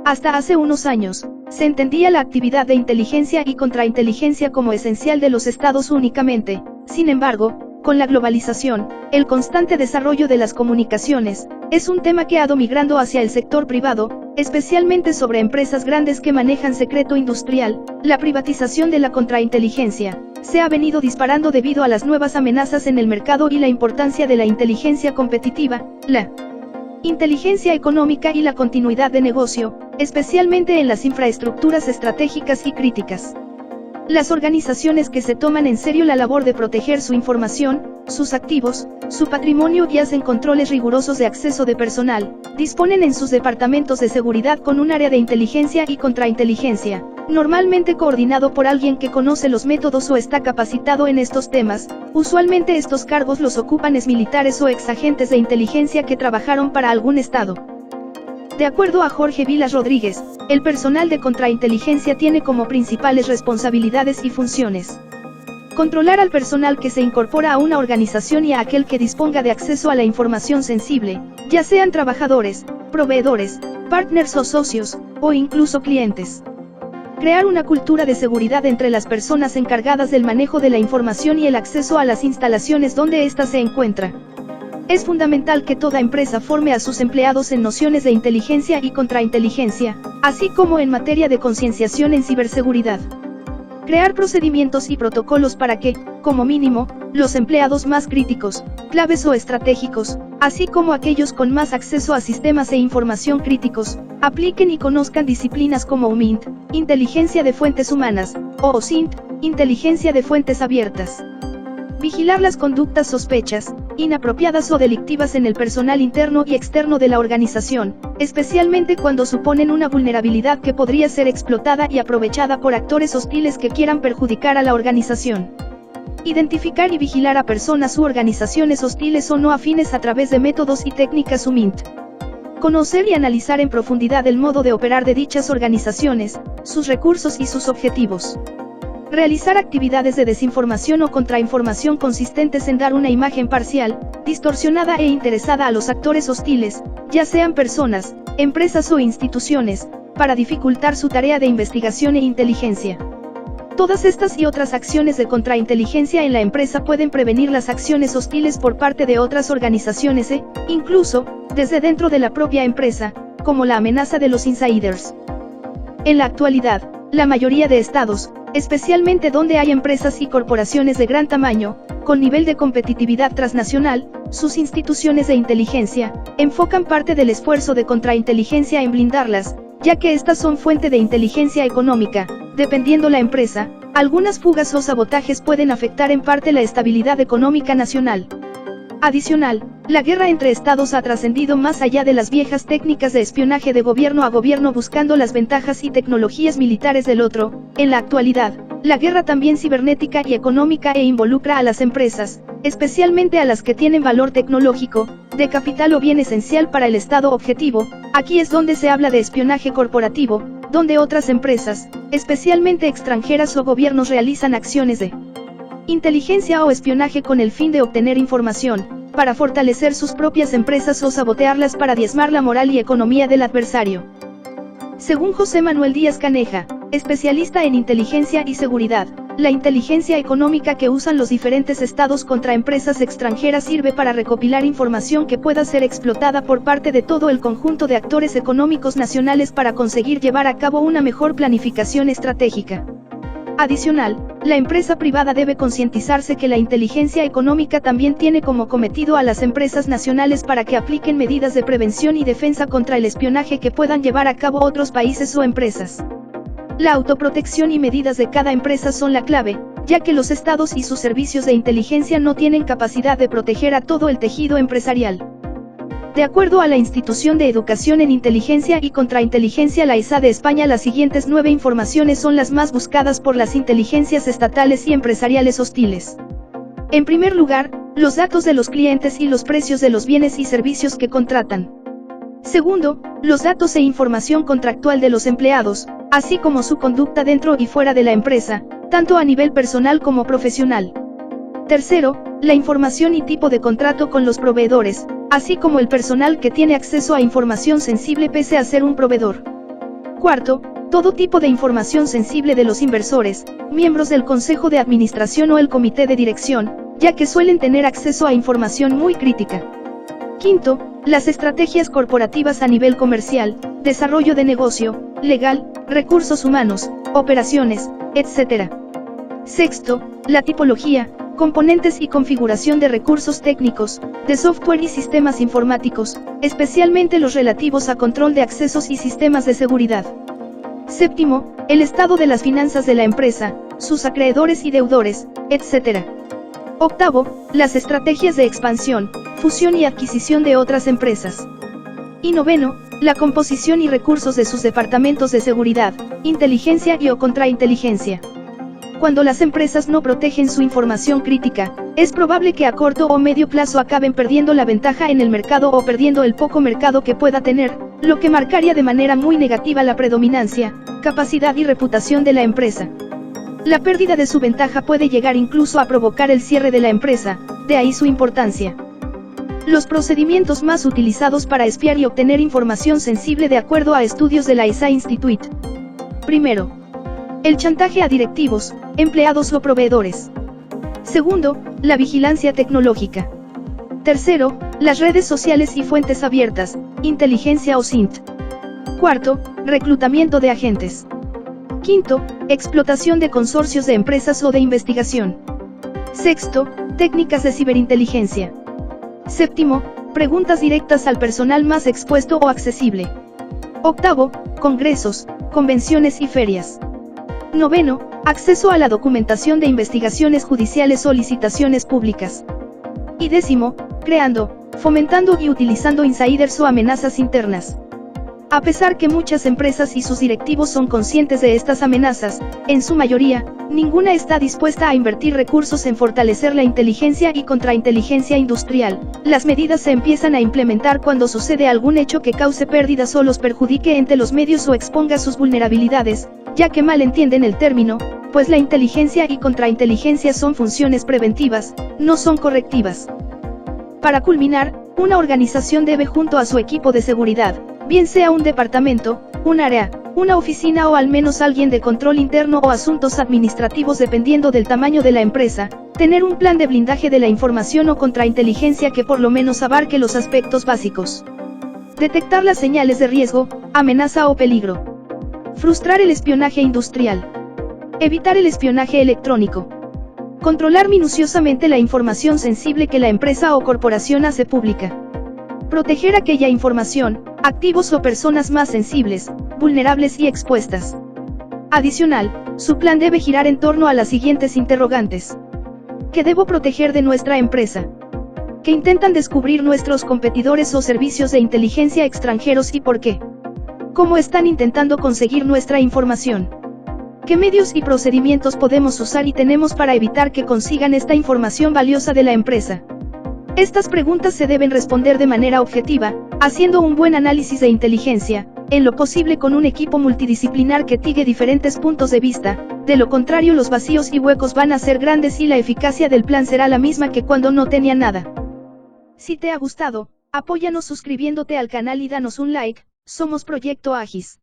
Hasta hace unos años, se entendía la actividad de inteligencia y contrainteligencia como esencial de los estados únicamente. Sin embargo, con la globalización, el constante desarrollo de las comunicaciones, es un tema que ha ido migrando hacia el sector privado, especialmente sobre empresas grandes que manejan secreto industrial. La privatización de la contrainteligencia se ha venido disparando debido a las nuevas amenazas en el mercado y la importancia de la inteligencia competitiva, la inteligencia económica y la continuidad de negocio, especialmente en las infraestructuras estratégicas y críticas. Las organizaciones que se toman en serio la labor de proteger su información, sus activos, su patrimonio y hacen controles rigurosos de acceso de personal, disponen en sus departamentos de seguridad con un área de inteligencia y contrainteligencia, normalmente coordinado por alguien que conoce los métodos o está capacitado en estos temas. Usualmente estos cargos los ocupan exmilitares o exagentes de inteligencia que trabajaron para algún estado. De acuerdo a Jorge Vilas Rodríguez, el personal de contrainteligencia tiene como principales responsabilidades y funciones: controlar al personal que se incorpora a una organización y a aquel que disponga de acceso a la información sensible, ya sean trabajadores, proveedores, partners o socios, o incluso clientes. Crear una cultura de seguridad entre las personas encargadas del manejo de la información y el acceso a las instalaciones donde ésta se encuentra. Es fundamental que toda empresa forme a sus empleados en nociones de inteligencia y contrainteligencia, así como en materia de concienciación en ciberseguridad. Crear procedimientos y protocolos para que, como mínimo, los empleados más críticos, claves o estratégicos, así como aquellos con más acceso a sistemas e información críticos, apliquen y conozcan disciplinas como UMINT, Inteligencia de Fuentes Humanas, o OSINT, Inteligencia de Fuentes Abiertas. Vigilar las conductas sospechas, inapropiadas o delictivas en el personal interno y externo de la organización, especialmente cuando suponen una vulnerabilidad que podría ser explotada y aprovechada por actores hostiles que quieran perjudicar a la organización. Identificar y vigilar a personas u organizaciones hostiles o no afines a través de métodos y técnicas UMINT. Conocer y analizar en profundidad el modo de operar de dichas organizaciones, sus recursos y sus objetivos. Realizar actividades de desinformación o contrainformación consistentes en dar una imagen parcial, distorsionada e interesada a los actores hostiles, ya sean personas, empresas o instituciones, para dificultar su tarea de investigación e inteligencia. Todas estas y otras acciones de contrainteligencia en la empresa pueden prevenir las acciones hostiles por parte de otras organizaciones incluso, desde dentro de la propia empresa, como la amenaza de los insiders. En la actualidad, la mayoría de estados, especialmente donde hay empresas y corporaciones de gran tamaño, con nivel de competitividad transnacional, sus instituciones de inteligencia, enfocan parte del esfuerzo de contrainteligencia en blindarlas, ya que estas son fuente de inteligencia económica. Dependiendo la empresa, algunas fugas o sabotajes pueden afectar en parte la estabilidad económica nacional. Adicional, la guerra entre estados ha trascendido más allá de las viejas técnicas de espionaje de gobierno a gobierno buscando las ventajas y tecnologías militares del otro. En la actualidad, la guerra también cibernética y económica involucra a las empresas, especialmente a las que tienen valor tecnológico, de capital o bien esencial para el estado objetivo. Aquí es donde se habla de espionaje corporativo, donde otras empresas, especialmente extranjeras o gobiernos realizan acciones de inteligencia o espionaje con el fin de obtener información, para fortalecer sus propias empresas o sabotearlas para diezmar la moral y economía del adversario. Según José Manuel Díaz Caneja, especialista en inteligencia y seguridad, la inteligencia económica que usan los diferentes estados contra empresas extranjeras sirve para recopilar información que pueda ser explotada por parte de todo el conjunto de actores económicos nacionales para conseguir llevar a cabo una mejor planificación estratégica. Adicional, la empresa privada debe concientizarse que la inteligencia económica también tiene como cometido a las empresas nacionales para que apliquen medidas de prevención y defensa contra el espionaje que puedan llevar a cabo otros países o empresas. La autoprotección y medidas de cada empresa son la clave, ya que los estados y sus servicios de inteligencia no tienen capacidad de proteger a todo el tejido empresarial. De acuerdo a la Institución de Educación en Inteligencia y Contrainteligencia, la ISA de España, las siguientes 9 informaciones son las más buscadas por las inteligencias estatales y empresariales hostiles. En primer lugar, los datos de los clientes y los precios de los bienes y servicios que contratan. Segundo, los datos e información contractual de los empleados, así como su conducta dentro y fuera de la empresa, tanto a nivel personal como profesional. Tercero, la información y tipo de contrato con los proveedores, así como el personal que tiene acceso a información sensible pese a ser un proveedor. Cuarto, todo tipo de información sensible de los inversores, miembros del consejo de administración o el comité de dirección, ya que suelen tener acceso a información muy crítica. Quinto, las estrategias corporativas a nivel comercial, desarrollo de negocio, legal, recursos humanos, operaciones, etc. Sexto, la tipología, componentes y configuración de recursos técnicos, de software y sistemas informáticos, especialmente los relativos a control de accesos y sistemas de seguridad. Séptimo, el estado de las finanzas de la empresa, sus acreedores y deudores, etc. Octavo, las estrategias de expansión, fusión y adquisición de otras empresas. Y noveno, la composición y recursos de sus departamentos de seguridad, inteligencia y o contrainteligencia. Cuando las empresas no protegen su información crítica, es probable que a corto o medio plazo acaben perdiendo la ventaja en el mercado o perdiendo el poco mercado que pueda tener, lo que marcaría de manera muy negativa la predominancia, capacidad y reputación de la empresa. La pérdida de su ventaja puede llegar incluso a provocar el cierre de la empresa, de ahí su importancia. Los procedimientos más utilizados para espiar y obtener información sensible de acuerdo a estudios de la ESA Institute. Primero, el chantaje a directivos, empleados o proveedores. Segundo, la vigilancia tecnológica. Tercero, las redes sociales y fuentes abiertas, inteligencia o SINT. Cuarto, reclutamiento de agentes. Quinto, explotación de consorcios de empresas o de investigación. Sexto, técnicas de ciberinteligencia. Séptimo, preguntas directas al personal más expuesto o accesible. Octavo, congresos, convenciones y ferias. Noveno, acceso a la documentación de investigaciones judiciales o licitaciones públicas. Y décimo, creando, fomentando y utilizando insiders o amenazas internas. A pesar que muchas empresas y sus directivos son conscientes de estas amenazas, en su mayoría, ninguna está dispuesta a invertir recursos en fortalecer la inteligencia y contrainteligencia industrial. Las medidas se empiezan a implementar cuando sucede algún hecho que cause pérdidas o los perjudique entre los medios o exponga sus vulnerabilidades, ya que mal entienden el término, pues la inteligencia y contrainteligencia son funciones preventivas, no son correctivas. Para culminar, una organización debe junto a su equipo de seguridad, bien sea un departamento, un área, una oficina o al menos alguien de control interno o asuntos administrativos dependiendo del tamaño de la empresa, tener un plan de blindaje de la información o contrainteligencia que por lo menos abarque los aspectos básicos. Detectar las señales de riesgo, amenaza o peligro. Frustrar el espionaje industrial. Evitar el espionaje electrónico. Controlar minuciosamente la información sensible que la empresa o corporación hace pública. Proteger aquella información, activos o personas más sensibles, vulnerables y expuestas. Adicional, su plan debe girar en torno a las siguientes interrogantes. ¿Qué debo proteger de nuestra empresa? ¿Qué intentan descubrir nuestros competidores o servicios de inteligencia extranjeros y por qué? ¿Cómo están intentando conseguir nuestra información? ¿Qué medios y procedimientos podemos usar y tenemos para evitar que consigan esta información valiosa de la empresa? Estas preguntas se deben responder de manera objetiva, haciendo un buen análisis de inteligencia, en lo posible con un equipo multidisciplinar que tigue diferentes puntos de vista, de lo contrario los vacíos y huecos van a ser grandes y la eficacia del plan será la misma que cuando no tenía nada. Si te ha gustado, apóyanos suscribiéndote al canal y danos un like. Somos Proyecto Agis.